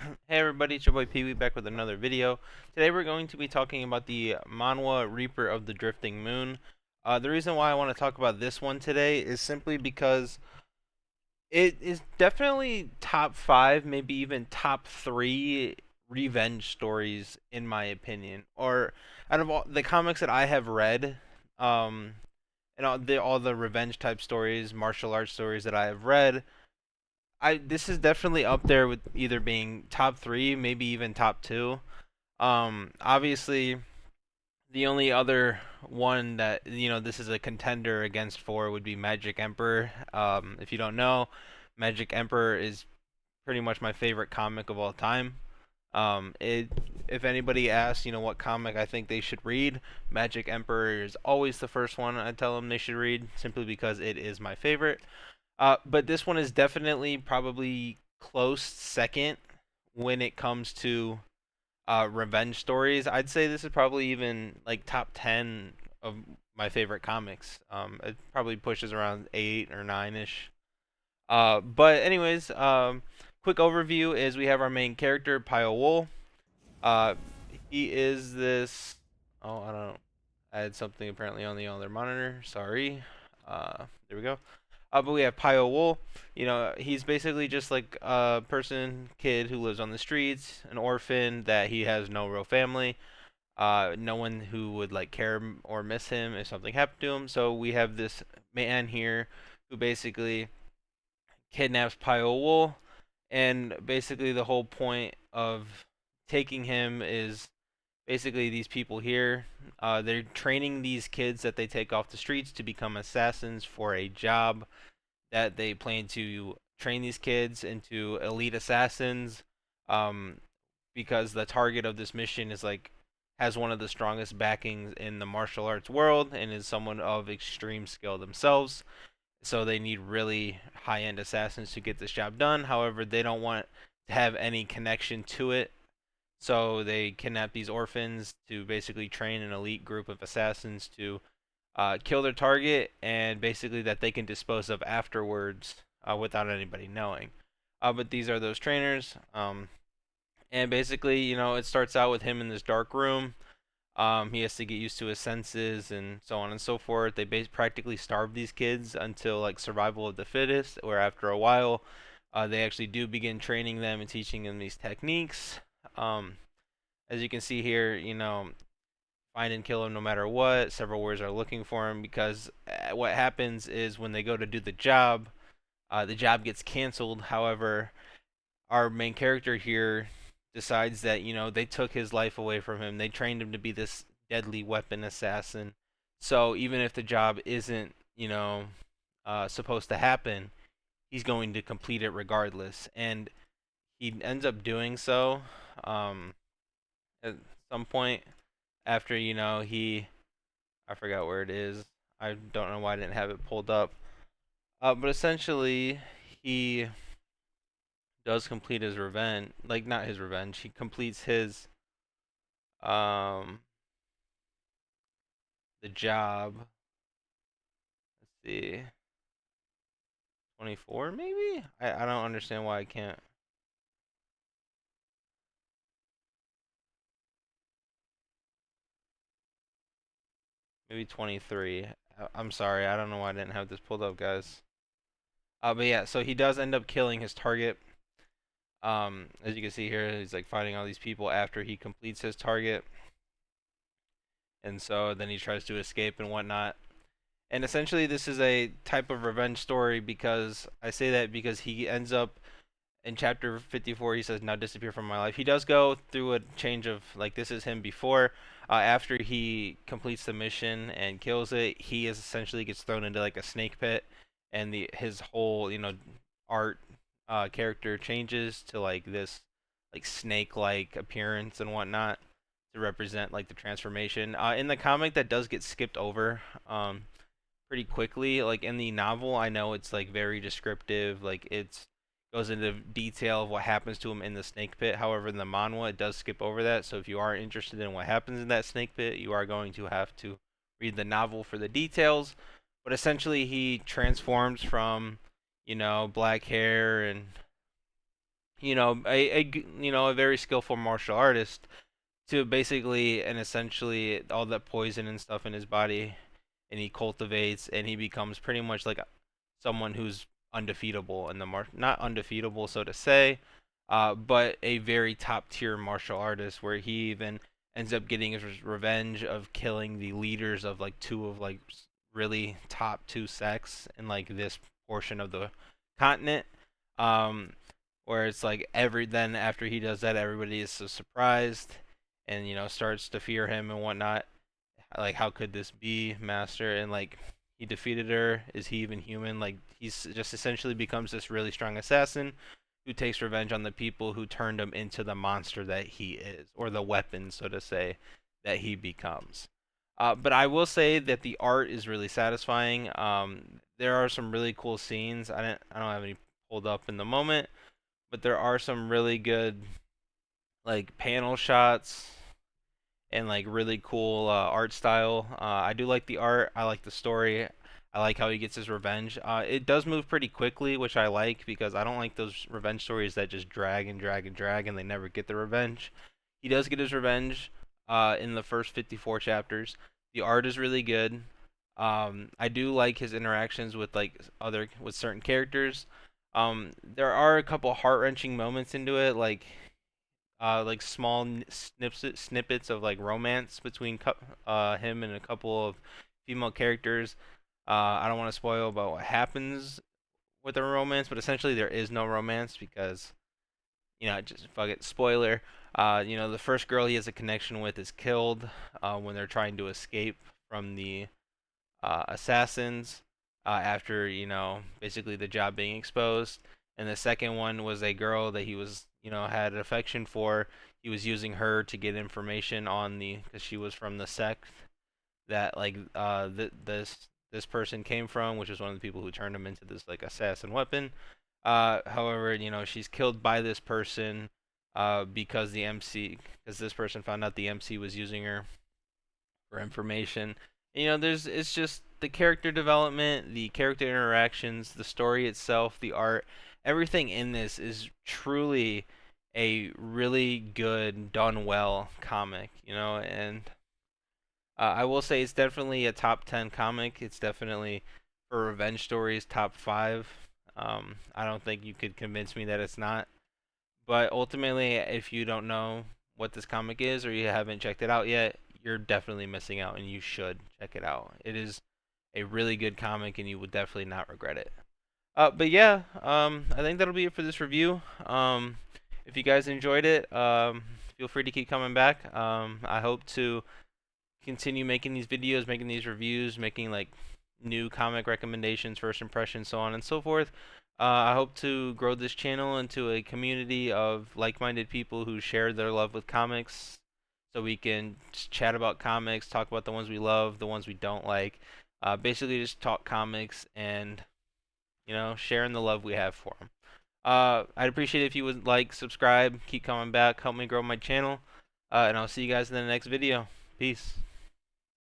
Hey everybody, it's your boy Pee Wee back with another video. Today we're going to be talking about the MANHWA Reaper of the Drifting Moon. The reason why I want to talk about this one today is simply because it is definitely top 5, maybe even top 3 revenge stories in my opinion. Or out of all the comics that I have read, um, and all the revenge type stories, martial arts stories that I have read, this is definitely up there with either being top 3, maybe even top 2. Obviously, the only other one that this is a contender against for would be Magic Emperor. If you don't know, Magic Emperor is pretty much my favorite comic of all time. It If anybody asks, what comic I think they should read, Magic Emperor is always the first one I tell them they should read, simply because it is my favorite. But this one is definitely probably close second when it comes to revenge stories. I'd say this is probably even like top 10 of my favorite comics. It probably pushes around 8 or 9 ish. But anyways, quick overview is we have our main character, Pio Wool. Uh, he is this. Oh, I don't. I had something apparently on the other monitor. Sorry. There we go. But we have Pio Wool. He's basically just like a kid who lives on the streets, an orphan that he has no real family, no one who would like care or miss him if something happened to him. So we have this man here who basically kidnaps Pio Wool, and basically the whole point of taking him is basically these people here. They're training these kids that they take off the streets to become assassins for a job that they plan to train these kids into elite assassins, um, because the target of this mission is like has one of the strongest backings in the martial arts world and is someone of extreme skill themselves. So they need really high-end assassins to get this job done. However, they don't want to have any connection to it, so they kidnap these orphans to basically train an elite group of assassins to kill their target, and basically that they can dispose of afterwards without anybody knowing. But these are those trainers. And basically, it starts out with him in this dark room. He has to get used to his senses and so on and so forth. They practically starve these kids until like survival of the fittest, where after a while, they actually do begin training them and teaching them these techniques. Um, as you can see here, find and kill him no matter what. Several warriors are looking for him because what happens is when they go to do the job gets canceled. However, our main character here decides that they took his life away from him. They trained him to be this deadly weapon assassin. So even if the job isn't supposed to happen, he's going to complete it regardless, and he ends up doing so. At some point after he I forgot where it is. I don't know why I didn't have it pulled up. But essentially, he does complete his revenge. Like, not his revenge. He completes his um the job. Let's see, 24 maybe. I don't understand why I can't. Maybe 23. I'm sorry. I don't know why I didn't have this pulled up, guys. But yeah, so he does end up killing his target. As you can see here, he's like fighting all these people after he completes his target, and so then he tries to escape and whatnot. And essentially, this is a type of revenge story because I say that because he ends up in chapter 54. He says, "Now disappear from my life." He does go through a change of like this is him before. After he completes the mission and kills it, he is essentially gets thrown into like a snake pit, and the his whole art character changes to like this like snake like appearance and whatnot to represent like the transformation. In the comic, that does get skipped over pretty quickly. Like in the novel, I know it's like very descriptive, like it's goes into detail of what happens to him in the snake pit. However, in the manhwa, it does skip over that. So if you are interested in what happens in that snake pit, you are going to have to read the novel for the details. But essentially, he transforms from black hair and a very skillful martial artist to basically and essentially all that poison and stuff in his body, and he cultivates and he becomes pretty much like someone who's undefeatable in the not undefeatable so to say, but a very top tier martial artist where he even ends up getting his revenge of killing the leaders of like two of like really top two sects in like this portion of the continent. Um, where it's like every then after he does that, everybody is so surprised and starts to fear him and whatnot. Like, how could this be, Master? And like, he defeated her. Is he even human? Like, he's just essentially becomes this really strong assassin who takes revenge on the people who turned him into the monster that he is, or the weapon, so to say, that he becomes. But I will say that the art is really satisfying. There are some really cool scenes. I don't have any pulled up in the moment, but there are some really good like panel shots and like really cool art style. I do like the art. I like the story. I like how he gets his revenge. It does move pretty quickly, which I like because I don't like those revenge stories that just drag and drag and drag and they never get the revenge. He does get his revenge in the first 54 chapters. The art is really good. I do like his interactions with with certain characters. There are a couple heart wrenching moments into it, like small snippets of like romance between him and a couple of female characters. I don't want to spoil about what happens with the romance, but essentially there is no romance because just fuck it, spoiler. The first girl he has a connection with is killed when they're trying to escape from the assassins after basically the job being exposed. And the second one was a girl that he was had an affection for. He was using her to get information on the because she was from the sect that this person came from, which is one of the people who turned him into this like assassin weapon. However, she's killed by this person because this person found out the MC was using her for information. There's it's just the character development, the character interactions, the story itself, the art, everything in this is truly a really good, done well comic. And I will say it's definitely a top 10 comic. It's definitely for revenge stories top 5. I don't think you could convince me that it's not. But ultimately, if you don't know what this comic is or you haven't checked it out yet, you're definitely missing out and you should check it out. It is a really good comic and you will definitely not regret it. But yeah, I think that'll be it for this review. If you guys enjoyed it, feel free to keep coming back. I hope to continue making these videos, making these reviews, making like new comic recommendations, first impressions, so on and so forth. I hope to grow this channel into a community of like-minded people who share their love with comics, so we can just chat about comics, talk about the ones we love, the ones we don't like. Basically, just talk comics and sharing the love we have for them. I'd appreciate it if you would like, subscribe, keep coming back, help me grow my channel, and I'll see you guys in the next video. Peace.